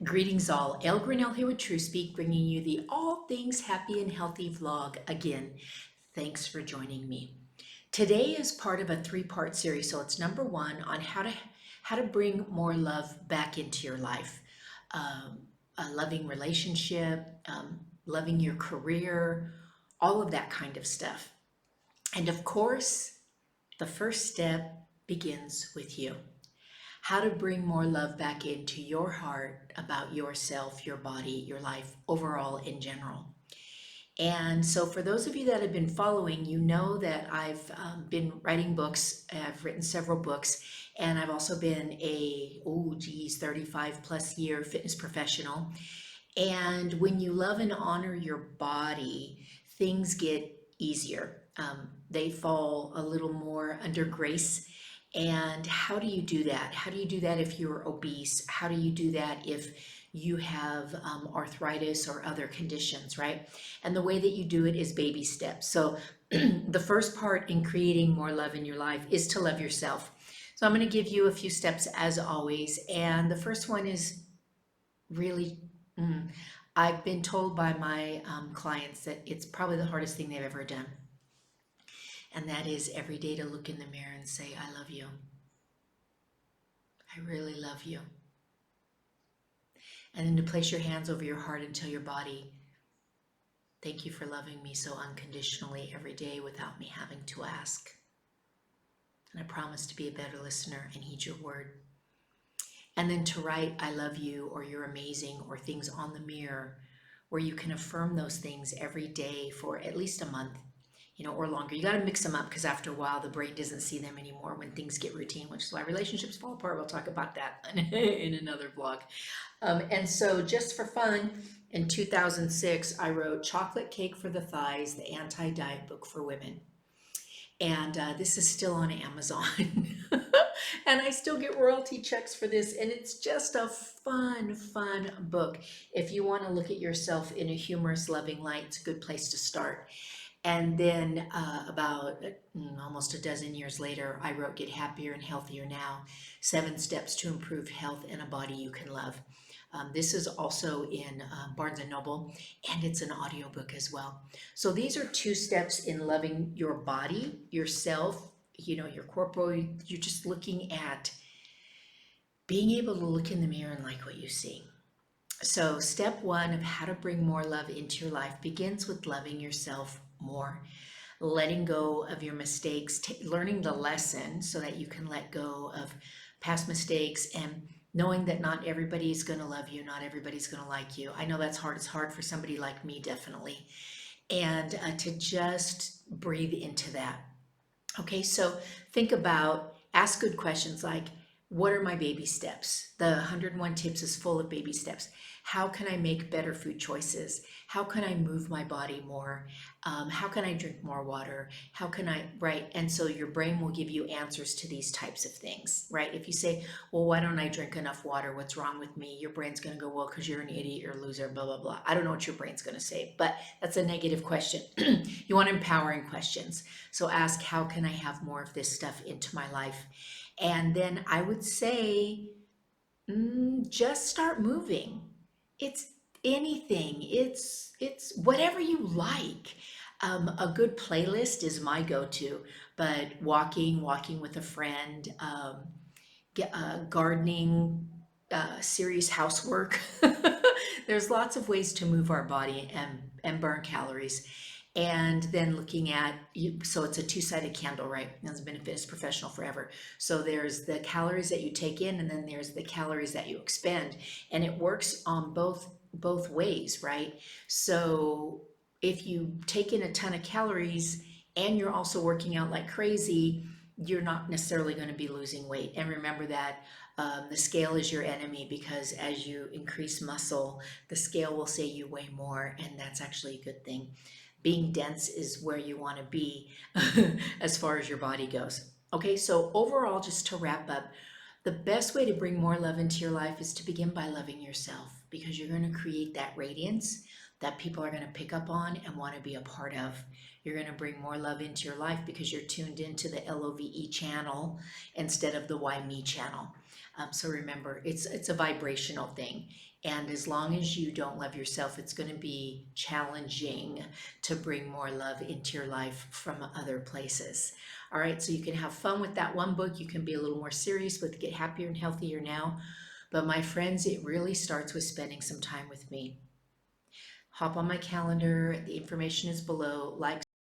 Greetings all, El Grinnell here with True Speak, bringing you the All Things Happy and Healthy vlog again. Thanks for joining me. Today is part of a three-part series, so it's number one on how to bring more love back into your life, a loving relationship, loving your career, all of that kind of stuff. And of course, the first step begins with you. How to bring more love back into your heart about yourself, your body, your life overall in general. And so, for those of you that have been following, you know that I've been writing books. I've written several books, and I've also been a 35 plus year fitness professional. And when you love and honor your body, things get easier. They fall a little more under grace. And how do you do that? How do you do that if you're obese? How do you do that if you have arthritis or other conditions, right? And the way that you do it is baby steps. So the first part in creating more love in your life is to love yourself. So I'm going to give you a few steps as always. And the first one is really, I've been told by my clients that it's probably the hardest thing they've ever done. And that is every day to look in the mirror and say, I love you. I really love you. And then to place your hands over your heart and tell your body, thank you for loving me so unconditionally every day without me having to ask. And I promise to be a better listener and heed your word. And then to write, I love you, or you're amazing, or things on the mirror where you can affirm those things every day for at least a month, or longer. You got to mix them up because after a while, the brain doesn't see them anymore when things get routine, which is why relationships fall apart. We'll talk about that in another vlog. And so just for fun, in 2006, I wrote Chocolate Cake for the Thighs, the Anti-Diet Book for Women. And this is still on Amazon. And I still get royalty checks for this. And it's just a fun book. If you want to look at yourself in a humorous, loving light, it's a good place to start. And then about almost a dozen years later, I wrote Get Happier and Healthier Now, 7 Steps to Improve Health and a Body You Can Love. This is also in Barnes & Noble, and it's an audiobook as well. So these are 2 steps in loving your body, yourself, your corporal. You're just looking at being able to look in the mirror and like what you see. So step 1 of how to bring more love into your life begins with loving yourself more, letting go of your mistakes, learning the lesson so that you can let go of past mistakes, and knowing that not everybody is going to love you, not everybody's going to like you. I know that's hard. It's hard for somebody like me, definitely. And to just breathe into that. Okay, so think about, ask good questions like, what are my baby steps? The 101 Tips is full of baby steps. How can I make better food choices? How can I move my body more? How can I drink more water? How can I, right? And so your brain will give you answers to these types of things, right? If you say, well, why don't I drink enough water? What's wrong with me? Your brain's going to go, well, because you're an idiot, you're a loser, blah, blah, blah. I don't know what your brain's going to say, but that's a negative question. You want empowering questions. So ask, how can I have more of this stuff into my life? And then I would say, just start moving. It's anything. It's whatever you like. A good playlist is my go-to, but walking with a friend, gardening, serious housework. There's lots of ways to move our body and burn calories. And then looking at, so it's a 2-sided candle, right? I've been a fitness professional forever. So there's the calories that you take in, and then there's the calories that you expend. And it works on both ways, right? So if you take in a ton of calories and you're also working out like crazy, you're not necessarily going to be losing weight. And remember that the scale is your enemy, because as you increase muscle, the scale will say you weigh more, and that's actually a good thing. Being dense is where you want to be as far as your body goes. Okay, so overall, just to wrap up, the best way to bring more love into your life is to begin by loving yourself, because you're going to create that radiance that people are going to pick up on and want to be a part of. You're going to bring more love into your life because you're tuned into the LOVE channel instead of the Why Me channel. So remember, it's a vibrational thing. And as long as you don't love yourself, it's going to be challenging to bring more love into your life from other places. All right, so you can have fun with that one book. You can be a little more serious with Get Happier and Healthier Now. But my friends, it really starts with spending some time with me. Hop on my calendar. The information is below. Like,